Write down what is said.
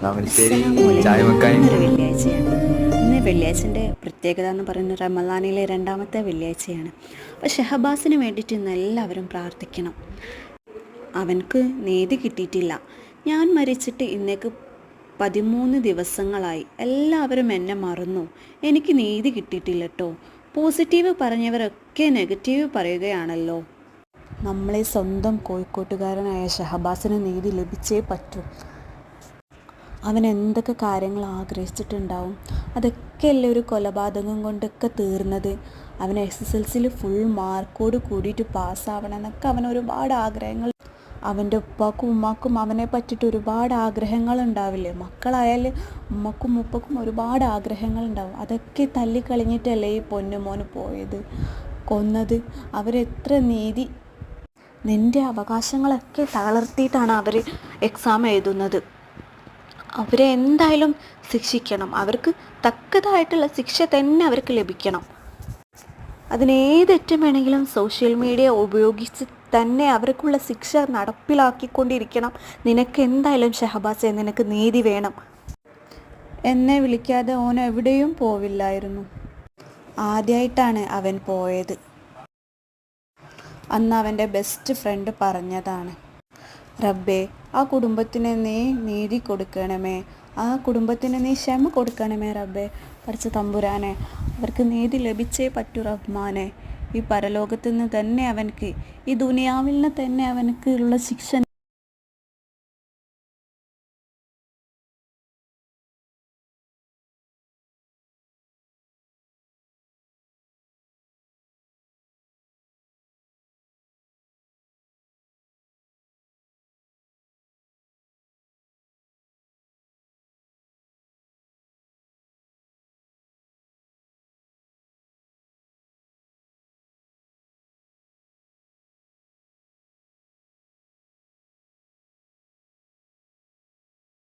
താമരശ്ശേരി ചായ അസ്സലാമലൈക്കും. വെക്കാൻ. ഇന്നൊരു വെള്ളിയാഴ്ചയാണ്. ഇന്ന് വെള്ളിയാഴ്ചൻ്റെ പ്രത്യേകത എന്ന് പറയുന്നത് റമദാനിലെ രണ്ടാമത്തെ വെള്ളിയാഴ്ചയാണ്. അപ്പോൾ ഷഹബാസിന് വേണ്ടിയിട്ട് ഇന്ന് എല്ലാവരും പ്രാർത്ഥിക്കണം. അവൻക്ക് നീതി കിട്ടിയിട്ടില്ല. ഞാൻ മരിച്ചിട്ട് ഇന്നേക്ക് 13 ദിവസങ്ങളായി. എല്ലാവരും എന്നെ മറന്നു. എനിക്ക് നീതി കിട്ടിയിട്ടില്ല കേട്ടോ. പോസിറ്റീവ് പറഞ്ഞവരൊക്കെ നെഗറ്റീവ് പറയുകയാണല്ലോ. നമ്മളെ സ്വന്തം കോഴിക്കോട്ടുകാരനായ ഷഹബാസിന് നീതി ലഭിച്ചേ പറ്റൂ. അവൻ എന്തൊക്കെ കാര്യങ്ങൾ ആഗ്രഹിച്ചിട്ടുണ്ടാവും. അതൊക്കെയല്ലേ ഒരു കൊലപാതകം കൊണ്ടൊക്കെ തീർന്നത്. അവൻ SSLCയിൽ ഫുൾ മാർക്കോട് കൂടിയിട്ട് പാസ്സാവണം എന്നൊക്കെ അവൻ ഒരുപാട് ആഗ്രഹങ്ങൾ. അവൻ്റെ ഉപ്പാക്കും ഉമ്മാക്കും അവനെ പറ്റിയിട്ട് ഒരുപാട് ആഗ്രഹങ്ങൾ ഉണ്ടാവില്ലേ. മക്കളായാൽ ഉമ്മക്കും ഉപ്പക്കും ഒരുപാട് ആഗ്രഹങ്ങളുണ്ടാവും. അതൊക്കെ തല്ലിക്കളഞ്ഞിട്ടല്ലേ ഈ പൊന്നുമോന് പോയത്, കൊന്നത്. അവരെത്ര നീതി, നിൻ്റെ അവകാശങ്ങളൊക്കെ തളർത്തിയിട്ടാണ് അവർ എക്സാം എഴുതുന്നത്. അവരെ എന്തായാലും ശിക്ഷിക്കണം. അവർക്ക് തക്കതായിട്ടുള്ള ശിക്ഷ തന്നെ അവർക്ക് ലഭിക്കണം. അതിനേതറ്റം വേണമെങ്കിലും സോഷ്യൽ മീഡിയ ഉപയോഗിച്ച് തന്നെ അവർക്കുള്ള ശിക്ഷ നടപ്പിലാക്കിക്കൊണ്ടിരിക്കണം. നിനക്ക് എന്തായാലും ഷഹബാസെ, നിനക്ക് നീതി വേണം. എന്നെ വിളിക്കാതെ ഓൻ എവിടെയും പോവില്ലായിരുന്നു. ആദ്യമായിട്ടാണ് അവൻ പോയത്. അന്ന് അവൻ്റെ ബെസ്റ്റ് ഫ്രണ്ട് പറഞ്ഞതാണ്, റബ്ബേ, ആ കുടുംബത്തിന് നീ നീതി കൊടുക്കണമേ, ആ കുടുംബത്തിന് നീ ക്ഷമ കൊടുക്കണമേ റബ്ബേ. പഠിച്ച തമ്പുരാനെ, അവർക്ക് നീതി ലഭിച്ചേ പറ്റൂ റഹ്മാനെ. ഈ പരലോകത്ത് നിന്ന് തന്നെ അവനക്ക്, ഈ ദുനിയാവിൽ നിന്ന് തന്നെ അവനക്ക് ഉള്ള ശിക്ഷ